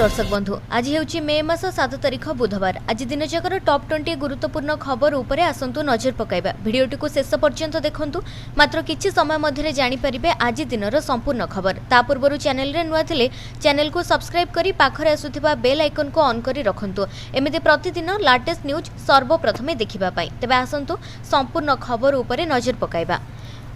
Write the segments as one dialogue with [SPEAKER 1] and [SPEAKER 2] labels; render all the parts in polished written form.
[SPEAKER 1] दर्शक बंधु आज हेउची मे मास 7 तारिख बुधवार। आज दिन जगर टॉप 20 गुरुत्वपूर्ण खबर उपरे आसंतु नजर पकाइबा। भिडियोटी को शेष पर्यंत देखंतु। मात्र किछि समय मध्यरे जानि परिबे आज दिनर संपूर्ण खबर। ता पूर्वरु चैनल रे नुआ थिले चैनल को सब्सक्राइब करी पाखरे आसुथिबा बेल आइकन को ऑन करी रखंतु। एमिति प्रतिदिन लेटेस्ट न्यूज सर्वप्रथमे देखिबा पई। तबे आसंतु संपूर्ण खबर उपरे नजर पकाइबा।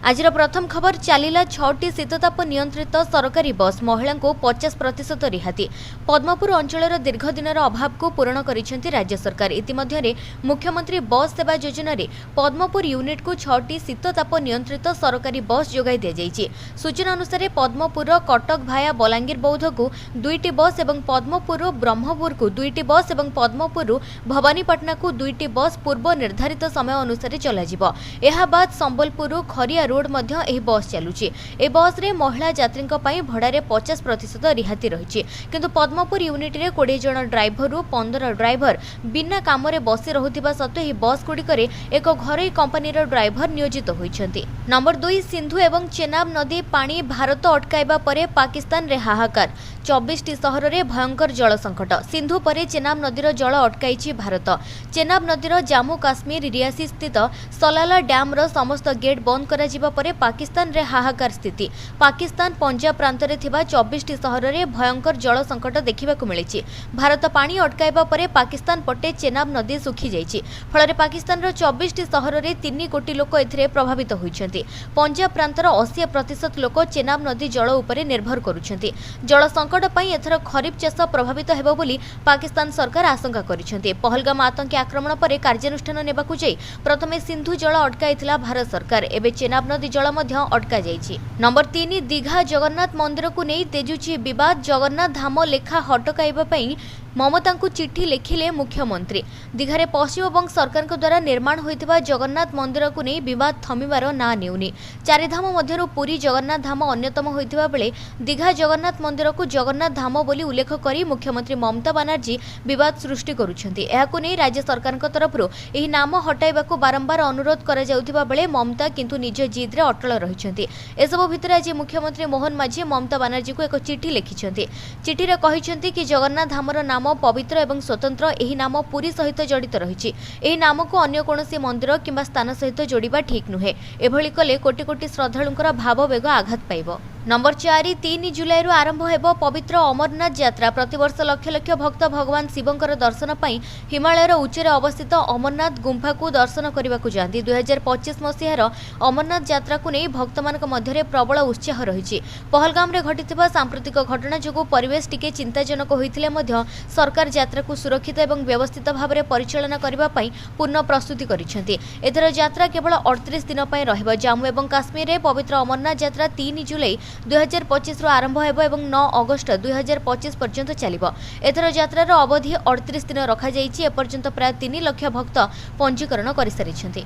[SPEAKER 1] आजिर प्रथम खबर चलिला 6टी शीतताप नियंत्रित सरकारी बस महिला को 50% रिहाती। पद्मपुर अंचल दीर्घ दिनर अभाव को पूरण करिसेंती राज्य सरकार। इतिमध्यरे मुख्यमंत्री बस सेवा योजना रे पद्मपुर यूनिट को 6टी शीतताप नियंत्रित सरकारी बस जोगाई दिया जायछि। सूचना अनुसार पद्मपुर कटक भाया बलांगीर बौद्ध को 2टी बस एवं पद्मपुर ब्रह्मपुर को 2टी बस एवं पद्मपुर भवानीपाटना को 2टी बस पूर्व निर्धारित समय अनुसार चलाजिबो। एहा बाद संबलपुर खरिया रोड मध्य एही बस चलुची। ए बस रे महिला यात्री पई भड़ारे 50% रिहाती रहिछि। किंतु पद्मपुर यूनिट रे 20 जन ड्राइवर रु 15 ड्राइवर बिना काम रे बसी रहुथिबा सत्वे एही बस गुडी करे एक घरोई कंपनी रो ड्राइवर नियोजित होइछन्ति। नंबर 2 सिंधु एवं चेनाब नदी पानी भारत अटकाइबा परे पाकिस्तान रे हाहाकार। 24टी सहर रे भयंकर जल संकट। सिंधु परे चेनाब नदीर जल अटकाइछि भारत। चेनाब नदीर जम्मू काश्मीर रियासी स्थित सलाला डैम रो समस्त गेट बंद करा जिबा परे पाकिस्तान रे हाहाकार स्थिति। पाकिस्तान पंजाब प्रांत रे थिबा 24टी सहर रे भयंकर जल संकट देखिबा को मिलिछि। भारत पानी अटकाइबा परे पाकिस्तान पटे चेनाब नदी सुखी जाइछि। फଳରେ पाकिस्तान रो 24टी सहर रे 3 कोटी लोक एथिरे प्रभावित होइछन्ति। पंजाब प्रांतर 80% लोक चेनाब नदी जल उपरे निर्भर करूछन्ति। जल संकट पई एथर खरीफ चाष प्रभावित हेबो बोली पाकिस्तान सरकार आशंका करिछन्ति। पहलगाम आतंकी आक्रमण परे कार्यानुष्ठान नेबाकू जाई प्रथमे सिंधु जल अटकाइथिला भारत सरकार। एबे चेनाब नदी जल मध्य अटका जाइछि। नंबर 3 दीघा जगन्नाथ मंदिर को नहीं तेजुछि विवाद। जगन्नाथ धाम लेखा हटकाइबा पई ममता को चिठी लिखिले मुख्यमंत्री। दीघारे पश्चिमबंग सरकार द्वारा निर्माण होइतिबा जगन्नाथ मंदिर को नहीं विवाद थमिबार ना नेउनी। चारिधाम मध्यरु पुरी जगन्नाथ धाम अन्यतम होइतिबा बेले दीघा जगन्नाथ मंदिर को जगन्नाथ धाम बोली उल्लेख करी मुख्यमंत्री ममता बनर्जी विवाद सृष्टि करुछन्ति। एहाकु नहीं राज्य सरकार तरफरु एही नाम हटाइबाकू बारंबार अनुरोध करा जाउतिबा बेले ममता किंतु निज जिद रे अटल रहिछन्ति। एसबु भितर आज मुख्यमंत्री मोहन माझी ममता बनर्जी को एक चिठी लिखिछन्ति। चिठी रे कहिछन्ति कि जगन्नाथ धामर नाम पवित्र एवं स्वतंत्र। एही नाम पुरी सहित जड़ित रहिछि। एही नाम को अन्य कोनोसी मंदिर किंबा स्थान सहित जोड़िबा ठीक नुहे। एभली कले कोटी कोटी श्रद्धालुंकर भाववेग आघात पाइबो। नंबर 4 3 जुलाई रु आरंभ हेबो पवित्र अमरनाथ यात्रा। प्रतिवर्ष लक्ष लक्ष भक्त भगवान शिवंकर दर्शन पई हिमालयर उच्चरे अवस्थित अमरनाथ गुंफा को दर्शन करबाकू जांती। 2025 मसीहार अमरनाथ यात्रा को नहीं भक्त मानक मध्यरे प्रबल उत्साह रहिछि। पहलगाम रे घटिथिबा सांप्रतिक घटना जोगु परिवेश टिके चिंताजनक होइथिले मध्य सरकार यात्रा को सुरक्षित एवं व्यवस्थित भाव में परिचालना करबा पई पूर्ण प्रस्तुति करिसेंती। एथर यात्रा केवल 38 दिन पई रहबो। जम्मू एवं काश्मीर रे पवित्र अमरनाथ यात्रा 3 जुलाई 2025 रु आरंभ हेबो एवं 9 अगस्त 2025 पर्यंत चलिबो। एथर यात्रार अवधि 38 दिन रखा जाइछि। एपर्यंत प्राय 3 लाख भक्त पंजीकरण करि सारिछन्ति।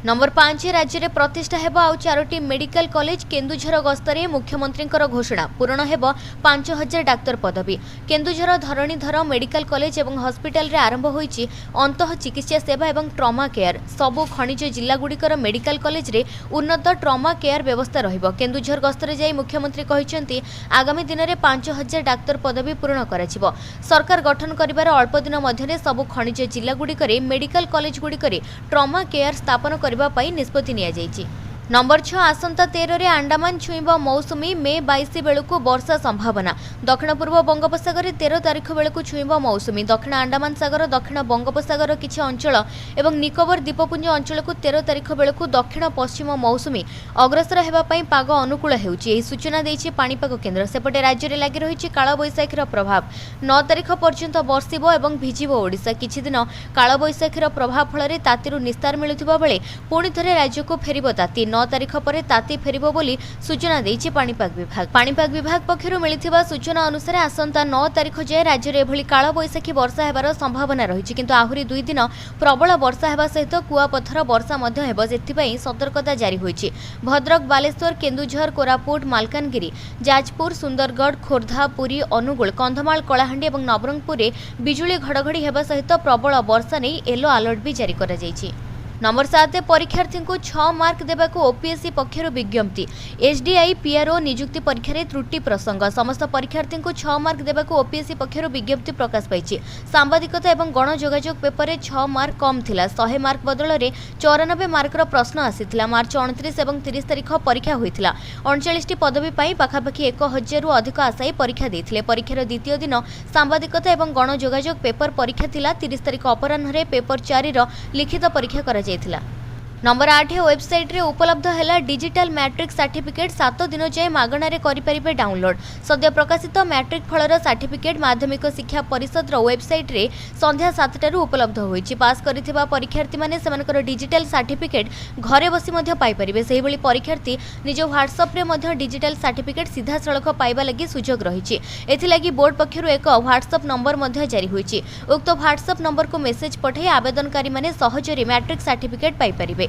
[SPEAKER 1] नंबर 5 राज्य में प्रतिष्ठा हेबो आउ 4टी मेडिकल कॉलेज। केन्दुझर गस्तरे मुख्यमंत्री घोषणा पूरण हेबो 5000 डाक्तर पदवी। केन्दुझर धरणीधर मेडिकल कॉलेज एवं हॉस्पिटल रे आरंभ होईछि अंतः चिकित्सा सेवा एवं ट्रमा केयर। सबु खनिज जिला गुड़िकर मेडिकल कॉलेज रे उन्नत ट्रमा केयर व्यवस्था रहिबो। केन्दुझर गस्तरे जाई मुख्यमंत्री कहिसेंती आगामी दिन में 5000 डाक्तर पदवी पूरण कराजिबो। सरकार गठन करिबार अल्प दिन मध्यरे सबु खनिज जिला गुड़िकर मेडिकल कॉलेज गुड़िकर ट्रमा केयर स्थापन करबा पई निष्पत्ति निया जायछि। नंबर 6 आसंता 13 रे अंडमान छुईब मौसुमी। मे 22 बेलू वर्षा संभावना। दक्षिण पूर्व बंगोपसागर 13 तारिख बेलू छुईब मौसुमी। दक्षिण अंडमान सागर दक्षिण बंगोपसागर किछि अंचल एवं निकोबर द्वीपपुंज अंचल को 13 तारिख बेलू दक्षिण पश्चिम मौसुमी अग्रसर हेबा पई पाग अनुकूल हेउछि। एही सूचना दैछि पाणीपाग केन्द्र। सेपटे राज्य रे लागि रहिछि काळ बैसाखीर प्रभाव। 9 तारिख पर्यंत बर्षिबो एवं भिजिबो ओडिशा। किछि दिन काळ बैसाखीर प्रभाव फଳରେ तातीरु निस्तार मिलुथिबा बेले पुणी थरे राज्य को फेरिबो ताती। 9 तारिख पर ताती फेरिबो बोली सूचना दैछि पाणीपाग विभाग। पाणीपाग विभाग पक्षरु मिलिथिबा सूचना अनुसार आसंता 9 तारिख जाय राज्य रे एभली काळ बैसाखी वर्षा हेबार संभावना रहिछि। किंतु आहुरी 2 दिन प्रबल वर्षा हेबा सहित कुआपथर वर्षा मध्य हेबो। जेथिपई सतर्कता जारी होईछि। भद्रक बालेश्वर केन्दुझर कोरापुट मालकानगिरी जाजपुर सुंदरगढ़ खोर्धा पुरी अनुगुल कंधमाल कलाहांडी एवं नवरंगपुर रे बिजुली घड़घड़ी हेबा सहित प्रबल वर्षा नै येलो अलर्ट भी जारी करा जायछि। नंबर 7 परीक्षार्थी को 6 मार्क देवाक ओपीएससी पक्षर विज्ञप्ति। एसडीआई पीआरओ नियुक्ति परीक्षा रे त्रुटि प्रसंग समस्त परीक्षार्थी को 6 मार्क देवाक ओपीएससी पक्षर विज्ञप्ति प्रकाश पाई। सांबादिकता एवं गण जोगाजोग पेपर रे 6 मार्क कम थिला। 100 मार्क बदल में 94 मार्कर प्रश्न आसीथिला। मार्च 29 और 30 तारिख परीक्षा होइथिला। 39 पदवी पाई पाखापाखि 1000 रु अधिक आशायी परीक्षा देथिले। परीक्षार द्वितीय दिन सांबादिकता एवं गण जोगाजोग पेपर परीक्षा थिला। 30 तारिख अपराह्न पेपर 4 रो लिखित परीक्षा करा जायथिला। नंबर 8 वेबसाइट रे उपलब्ध है डिजिटल मैट्रिक सर्टिफिकेट 7 दिन जाए मागणारे करें डाउनलोड। सद्य प्रकाशित मैट्रिक फलर सर्टिफिकेट माध्यमिक शिक्षा परिषद वेबसाइट रे संध्या 7 उपलब्ध होईछि। पास करिथिबा परीक्षार्थी माने सेमानकर डिजिटल सर्टिफिकेट घरे बसी मध्य पाई परिबे। सेहि भली परीक्षार्थी निज व्हाट्सएप रे मध्य डिजिटल सर्टिफिकेट सीधा सड़क पाइबा लागि सुजोग रहिछि। एथिलागि बोर्ड पक्षरु एक व्हाट्सएप नंबर मध्य जारी होईछि। उक्त व्हाट्सएप नंबर को मेसेज पठाई आवेदनकारी माने सहजरे मैट्रिक सर्टिफिकेट पाई परिबे।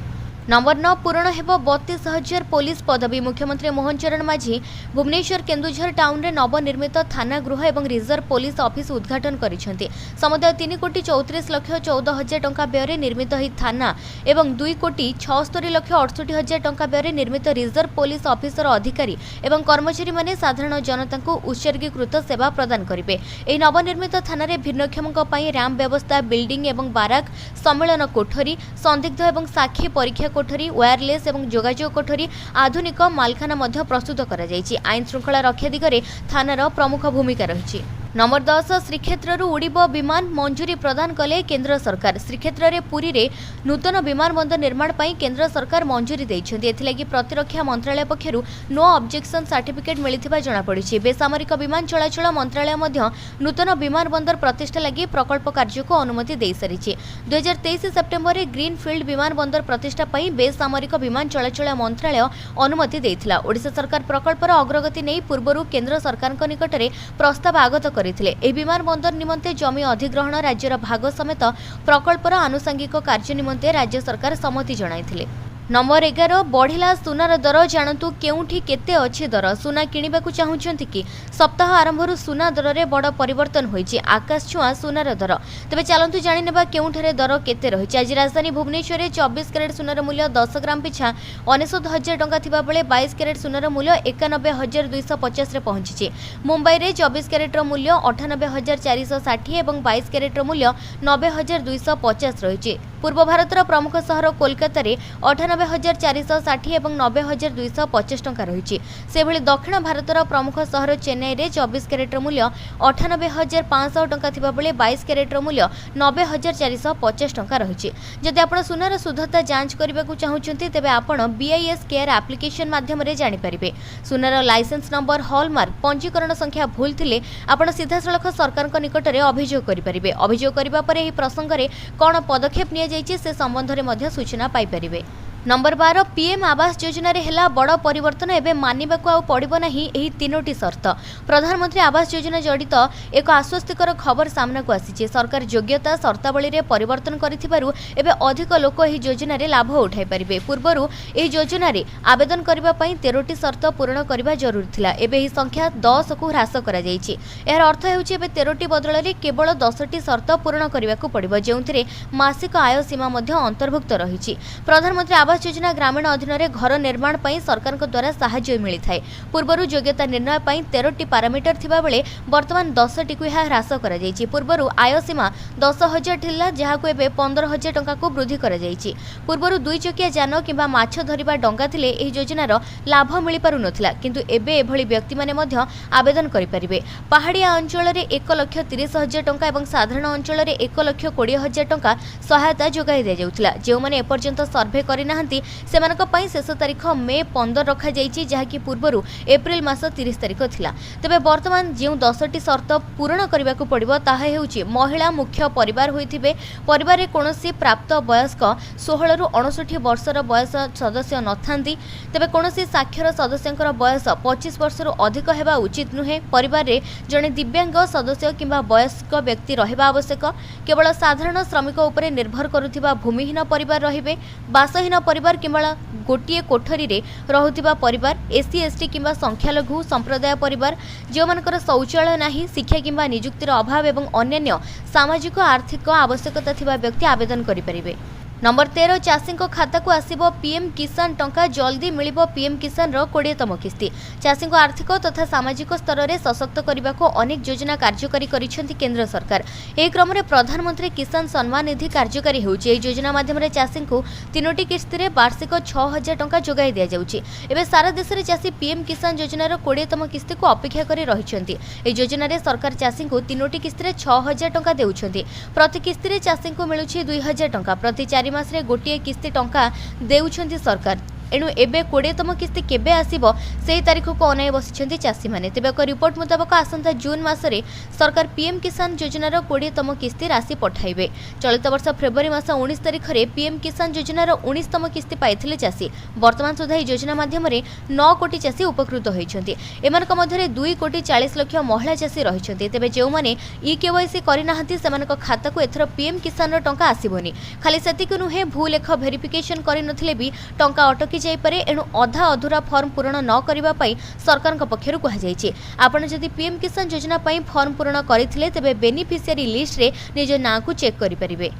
[SPEAKER 1] नंबर 9 पूरण हेबो 32,000 पुलिस पदवी। मुख्यमंत्री मोहन चरण माझी भुवनेश्वर केन्दुझर टाउन रे नवनिर्मित थाना गृह एवं रिजर्व पुलिस ऑफिस उद्घाटन करिसेंती। समुदाय 3,34,14,000 टंका व्यय निर्मित ही थाना एवं 2,76,68,000 टंका व्यय निर्मित रिजर्व पुलिस ऑफिसर अधिकारी एवं कर्मचारी माने साधारण जनता को उत्सर्गीकृत सेवा प्रदान करिवे। एही नवनिर्मित थाना रे भिन्नक्षमक पई रैंप व्यवस्था, बिल्डिंग एवं बाराक, सम्मेलन कोठरी, संदिग्ध एवं साक्षी परीक्षा कोठरी, वायरलेस एवं जोगाजोग कोठरी, आधुनिक मालखाना मध्य प्रस्तुत करा जायछि। आईन श्रृंखला रक्षा दिगरे थानार प्रमुख भूमिका रहिछि। नंबर 10 श्रीक्षेत्र उड़ीब विमान मंजूरी प्रदान कले केंद्र सरकार। श्रीक्षेत्र रे पुरी रे नूतन विमान बंदर निर्माण पई केंद्र सरकार मंजूरी दैछन्ती। एथिलागि प्रतिरक्षा मंत्रालय पक्षरु नो ऑब्जेक्शन सर्टिफिकेट मिलिथिबा जणा पड़िछि। बेसामरिक विमान चलाचल मंत्रालय मध्य नूतन विमान बंदर प्रतिष्ठा लागि प्रकल्प कार्य को अनुमति दे सारिछि। 2023 सेप्टेम्बर रे ग्रीनफील्ड विमान बंदर प्रतिष्ठा पई बेसामरिक विमान चलाचल मंत्रालय अनुमति देइथिला। ओडिशा सरकार प्रकल्पर अग्रगति नै पूर्वरु केंद्र सरकारक निकटरे प्रस्ताव आगत करथिले। ए विमान बंदर निमंते जमी अधिग्रहण, राज्यर भाग समेत प्रकल्पर आनुषंगिक कार्य निमंते राज्य सरकार सम्मति जणाइथिले। नंबर 11 बढ़िला सुनार दर। जानतु केउठी केते अछि दर। सुना किनिबाकु चाहुचंती कि सप्ताह आरंभरु सुना दर रे बड़ परिवर्तन होईछि। आकाश छुआ सुनार दर। तबे चलंतु जानि नेबा केउठरे दर केते रहिछि। आज राजधानी भुवनेश्वर रे 24 कैरेट सुनार मूल्य 10 ग्राम पिछा 69,000 टंका थिबा बेले 22 कैरेट सुनार मूल्य 91,250 रे पहुंचिछि। मुंबई रे 24 कैरेट रो मूल्य 98,460 एवं 22 कैरेट रो मूल्य 90,250 रहिछि। पूर्व भारतर प्रमुख सहर कोलकाता रे 98,460 एवं 90,250 टंका रहिछि। सेभଳି दक्षिण भारतर प्रमुख सहर चेन्नई रे 24 कैरेट मूल्य 98,500 टंका थिबा बेले 22 कैरेट मूल्य 90,450 टंका रहिछि। जदि आपण सुनार शुद्धता जांच करबाकू चाहुचंती तेबे आपण बीआईएस केयर एप्लिकेशन माध्यम रे जानि परिबे। सुनार लाइसेंस नंबर, हॉलमार्क, पंजीकरण संख्या भूल थिले आपण सीधा सळख सरकारक निकटरे अभियोग करि परिबे। अभियोग करिबा परे एही प्रसंग रे कोन पदक्षेप निया जायछि से संबंध रे मध्य सूचना पाई परिबे। नंबर 12 पीएम आवास योजना रे हेला बड़ परिवर्तन। एबे मानिबाकू आ पड़िबो नाही एही तीनोटी शर्त। प्रधानमंत्री आवास योजना जड़ित एक आश्वस्तिकर खबर सामना को आसीछि। सरकार योग्यता शर्तावली रे परिवर्तन करिथिबारु एबे अधिक लोक एही योजना रे लाभ उठाई परिबे। पूर्वरु एही योजना रे आवेदन करिबा पई 13टी शर्त पूर्ण करिबा जरूरी थिला। एबे एही संख्या 10 को ह्रास करा जायछि। एहार अर्थ हेउछि एबे 13टी बदल रे केवल 10टी शर्त पूर्ण करिबाकू पड़िबो, जेउथिरे मासिक आय सीमा मध्य अंतर्भुक्त रहिछि। प्रधानमंत्री आवास योजना ग्रामीण अधीन रे घर निर्माण पई सरकार द्वारा सहायता मिली थाए। पूर्वरु योग्यता निर्णय पई 13टी पैरामीटर थिबा बेले वर्तमान 10टी को ह्रास करा जायछि। पूर्वरु आय सीमा 10,000 थिला, जहाको एबे 15,000 टंका को वृद्धि करा जायछि। पूर्वरु 2 चकिया जान किबा माछ धरिबा डंगा थिले एही योजनार लाभ मिली पारु नथिला, किंतु एबे एभली व्यक्ति माने मध्य आवेदन करि परिबे। पहाड़िया अंचल रे 1,30,000 टंका एवं साधारण अंचल रे 1,20,000 टंका सहायता जोगाई दे जाउथिला। जे माने एपर्यंत सर्वे करि नाहंती सेमानक पई शेष तारीख मे 15 रखा जायछि, जहाकी पूर्वरु एप्रिल मास 30 तारीख थिला। तबे वर्तमान जे 10टी शर्त पूर्ण करबाकू पड़िबो ताहा हेउछि महिला मुख्य परिवार होइथिबे, परिवार रे कोनोसी प्राप्त वयस्क 16 रु 59 वर्षर बयस सदस्य नथांती। तबे कोनोसी साक्षर सदस्यंकर बयस 25 वर्ष रु अधिक हेबा उचित नुहे। परिवार रे जणे दिव्यांग सदस्य किंबा वयस्क व्यक्ति रहिबा आवश्यक। केवल साधारण श्रमिक उपरे निर्भर करुथिबा भूमिहीन परिवार रहिबे। बासहीन परिवार किंबा गोटिए कोठरी रे रहुथिबा परिवार, एससी एसटी किंबा संख्यालघु संप्रदाय परिवार, जो मानकर शौचालय नाही, शिक्षा किंबा नियुक्तिर अभाव एवं अन्यान्य सामाजिक आर्थिक आवश्यकता थिबा व्यक्ति आवेदन करि परिबे। नंबर 13 चाषी खाता को आसिबो पीएम किसान टंका जल्दी मिलिबो पीएम किसान रो 20तम किस्ती। चाषी आर्थिक तथा सामाजिक स्तर में सशक्त करने को अनेक योजना कार्यकारी करिसेंती केंद्र सरकार। एही क्रम में प्रधानमंत्री किसान सम्मान निधि कार्यकारी होउची। एही योजना माध्यम चाषी को 3टी किस्ती रे वार्षिक 6000 टंका जोगाई दिया जाउची। एबे सारा देश में चाषी पीएम किसान योजना रो 20तम किस्ती को अपेक्षा करी रहिसेंती। एही योजना रे सरकार चाषी को 3टी किस्ती रे 6000 टंका देउछंती। प्रति किस्ती रे चाषी को मिलुची 2000 टंका। प्रति 4 मासरे गोटे किस्ती टंका देउछंती सरकार। एणु एबे 20तम किस्ती केबे आसीबो सेही तारीख को अनाई बसिछंती चाषी माने। तेबे एक रिपोर्ट मुताबक आसंता जून मासरे सरकार पीएम किसान योजनार 20तम किस्ती राशि पठाइबे। चलित वर्ष फेब्रुआरी मास 19 तारिख रे पीएम किसान योजनार 19तम किस्ती पाइथिले चाषी। वर्तमान सुधा एही योजना माध्यम 9 कोटी चाषी उपकृत होइछंती। एमानक मध्यरे 2 कोटी 40 लाख महिला चाषी रहिछंती। तेबे जेउ माने केवाईसी करि नाहंती सेमानक खाता को एथर पीएम किसान टंका आसीबोनी। खाली सेतिक नुहे भूल लेख वेरिफिकेशन करि नथिले भी टंका अटकी जाइपरे। एणु अधा अधूरा फॉर्म पूरण न करिबा पई सरकारक पक्षरु कहा जायछि। आपण जदि पीएम किसान योजना पई फॉर्म पूरण करिथिले तेबे बेनिफिशियरी लिस्ट रे निज नाम को चेक करि परिबे।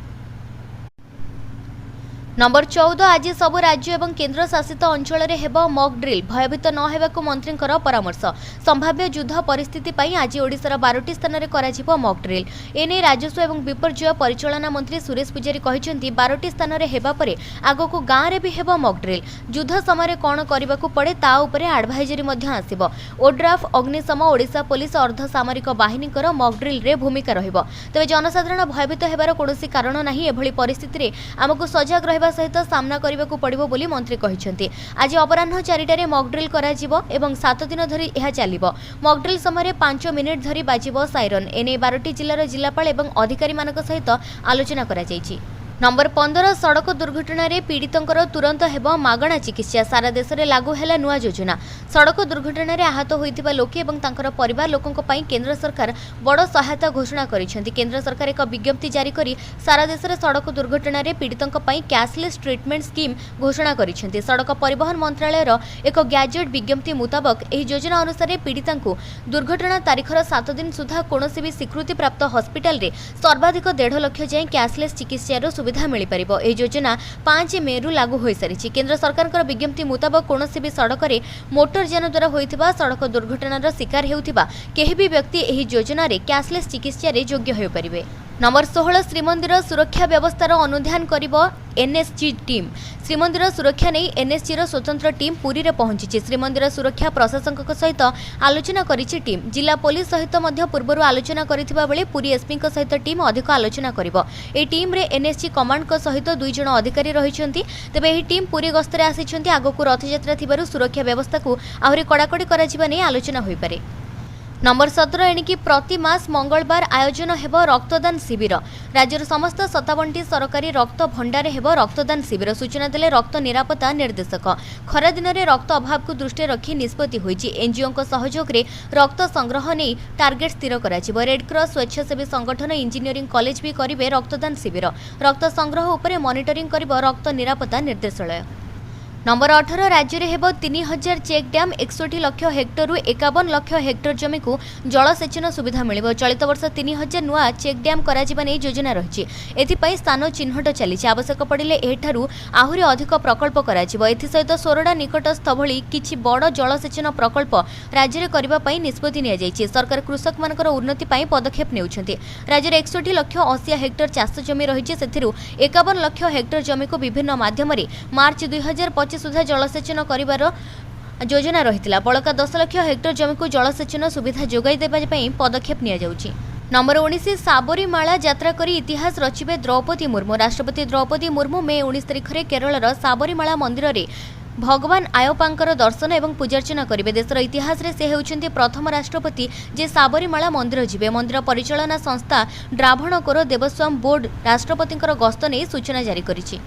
[SPEAKER 1] नंबर 14 आज सब राज्य एवं केंद्र शासित अंचल में हेब मॉक ड्रिल। भयभीत न हेबाकु मंत्रींकर परामर्श। संभाव्य युद्ध परिस्थिति पई आज ओडिशार 12टी स्थान में कराजिबो मॉक ड्रिल। एने राजस्व एवं विपर्यय परिचालना मंत्री सुरेश पुजारी कहिसेंती 12टी स्थान में हेबा परे आगको गाँव रे भी हेब मॉक ड्रिल। युद्ध समय कोन करिबाकु पड़े ता उपरे एडवाइजरी मध्ये आसीबो। ओड्राफ अग्निशम ओडिशा पुलिस अर्धसामरिक बाहिनीकर मॉक ड्रिल रे भूमिका रहिबो। तबे जनसाधारण भयभीत हेबार कोनोसी कारण नाही। एभली परिस्थिति रे हमकु सजग रहबा सहित सामना करबाकू पड़िबो बोली मंत्री कहिसेंती। आज अपराह्न 4टारे मॉक ड्रिल कराजिबो एवं 7 दिन धरी यह चलिबो। मॉक ड्रिल समय 5 मिनिट धरी बाजिबो साइरन। एने 12टी जिल्लार जिलापाल एवं अधिकारी मानक सहित आलोचना करा जायछि। नंबर 15 सड़क दुर्घटना रे पीड़ितंकर तुरंत हेबो मागणा चिकित्सा। सारा देश में लागू है नुआ योजना। सड़क दुर्घटना रे आहत होइतिबा लोके एवं तांकर परिवार लोकंक पई केंद्र सरकार बड़ सहायता घोषणा करिसेंती। केंद्र सरकार एक विज्ञप्ति जारी करी सारा देश में सड़क दुर्घटना रे पीड़ितंक पई कैशलेस ट्रीटमेंट स्कीम घोषणा करिसेंती। सड़क परिवहन मंत्रालय एक गैजेट विज्ञप्ति मुताबक एही योजना अनुसार पीड़ितांकु दुर्घटना तारीखर 7 दिन सुधा कोनोसी भी स्वीकृति प्राप्त हॉस्पिटल रे सर्वाधिक 1.5 लाख जाए कैशलेस चिकित्सा मिल पार। यह योजना 5 मे रु लागू हो सारी। केंद्र सरकार विज्ञप्ति मुताबक कौन भी सड़क रे मोटर यान द्वारा होइथिबा सड़क दुर्घटनार शिकार हेउथिबा केही भी व्यक्ति एही योजना रे कैशलेस चिकित्सा रे योग्य हो पारिबे। नंबर 16 श्रीमंदिर सुरक्षा व्यवस्थार अनुध्यान करिबो एनएसजी टीम। श्रीमंदिर सुरक्षा नहीं एनएसजी रो स्वतंत्र टीम पुरी रे पहुंची। श्रीमंदिर सुरक्षा प्रशासक सहित आलोचना करिछि टीम। जिला पुलिस सहित मध्य पूर्व आलोचना करिथिबा बेले पुरी एसपी सहित टीम अधिक आलोचना करिबो। ए टीम रे एनएसजी कमांड सहित 2 जण अधिकारी रहिछंती। तेबे एही टीम पुरी गस्तरे आसिछंती। आगकु रथयात्रा थिबारु सुरक्षा व्यवस्था को आहुरी कड़ाकड़ी कराजिबा नै आलोचना होई पारे। नंबर 17 एणिकी प्रति मास मंगलवार आयोजन हेब रक्तदान शिविर। राज्यर समस्त 57टी सरकारी रक्त भंडार हेब रक्तदान शिविर। सूचना देले रक्त निरापत्ता निर्देशक। खरा दिन में रक्त अभाव को दृष्टि रखी निष्पत्ति होइछि। एनजीओ सहयोग रे रक्त संग्रह नहीं टार्गेट स्थिर कराजिबो। रेड क्रॉस स्वेच्छासेवी संगठन इंजीनियरिंग कॉलेज भी करिवे रक्तदान शिविर। रक्त संग्रह उपरे मॉनिटरिंग करिबो रक्त निरापत्ता निर्देशालय। नंबर 18 राज्य में हेब 3000 चेक डैम 61 लाख हेक्टर रु 51 लाख हेक्टर जमी को जलसेचन सुविधा मिलिबो। चलित वर्ष 3000 नुआ चेक डैम कराजिबा नै योजना रहिछि। एथिपई स्थान चिन्हट चलिछि। आवश्यक पड़िले एठारु आहुरी अधिक प्रकल्प कराजिबो। एथि सहित सोरडा निकटस्थ भଳି किछि बड़ जलसेचन प्रकल्प राज्य में करबा पई निष्पत्ति निया जायछि। सरकार कृषक मानकर उन्नति पई पदक्षेप नेउछन्ति। राज्य में 61 लाख 80 हेक्टर चाष जमी रहिछि। सेथिरु 51 लाख हेक्टर जमी को विभिन्न माध्यम मार्च 2025 सुधा जलसेचन करिवार योजना रहितिला। बळका 10 लाख हेक्टर जमी को जलसेचन सुविधा जोगाई देबा पई पदक्षेप निया जाउछि। नंबर 19 साबरीमाला यात्रा करी इतिहास रचिबे द्रौपदी मुर्मू। राष्ट्रपति द्रौपदी मुर्मू मे 19 तारिख रे केरलर साबरीमाला मंदिर रे भगवान आयप्पांकर दर्शन एवं पूजार्चना करेंगे। देशर इतिहास रे से हेउछन्ति प्रथम राष्ट्रपति जे साबरीमाला मंदिर जिबे। मंदिर परिचालना संस्था ड्राभणकोर देवस्वाम बोर्ड राष्ट्रपतिंकर गस्त नै सूचना जारी करिछि।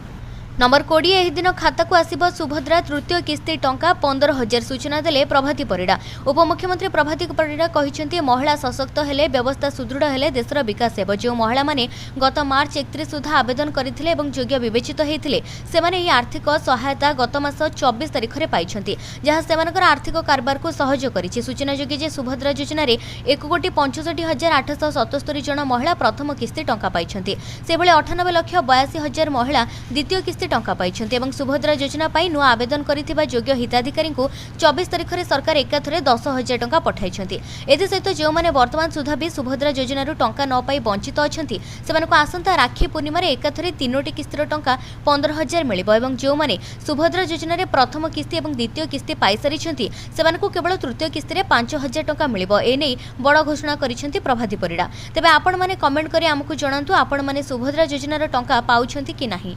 [SPEAKER 1] नंबर 20 एही दिन खाता को आसिब सुभद्रा तृतीय किस्ती टंका 15,000 सूचना देले प्रभाती परिडा। उपमुख्यमंत्री प्रभाती परिडा कहिसेंती महिला सशक्त हेले व्यवस्था सुदृढ़ हेले देशर विकास हेब। जो महिला माने गत मार्च 31 सुधा आवेदन करथिले एवं योग्य विवेचित हेथिले सेमाने ही आर्थिक सहायता गत मास 24 तारिख रे पाइछंती, जहां सेमानकर आर्थिक कारबार को सहज करिछि। सूचनायोग्य जे सुभद्रा योजना रे 1,65,877 जन महिला प्रथम किस्ती टंका पाइछंती। सेभले 98,82,000 महिला द्वितीय किस्ती टंका पाइछंती एवं सुभद्रा योजना पाई नुआ आवेदन करिथिबा योग्य हिताधिकारी को 24 तारिख रे सरकार एकाथरे 10,000 टंका पठाइछंती। एथि सहित जो माने वर्तमान सुधा भी सुभद्रा योजना रु टंका न पाई वंचित अछंती सेमानकु आसंता राखी पूर्णिमा रे एकाथरे 3टी किस्तीर टंका 15,000 मिलिबो एवं जो माने सुभद्रा योजना रे प्रथम किस्ती एवं द्वितीय किस्ती पाई सारिछंती सेमानकु केवल तृतीय किस्ती रे 5,000 टंका मिलिबो। एनै बड़ घोषणा करिछंती प्रभाती परिडा। तेबे आपण माने कमेंट करी हमकु जणांतु आपण माने सुभद्रा योजना रो टंका पाउछंती कि नाही।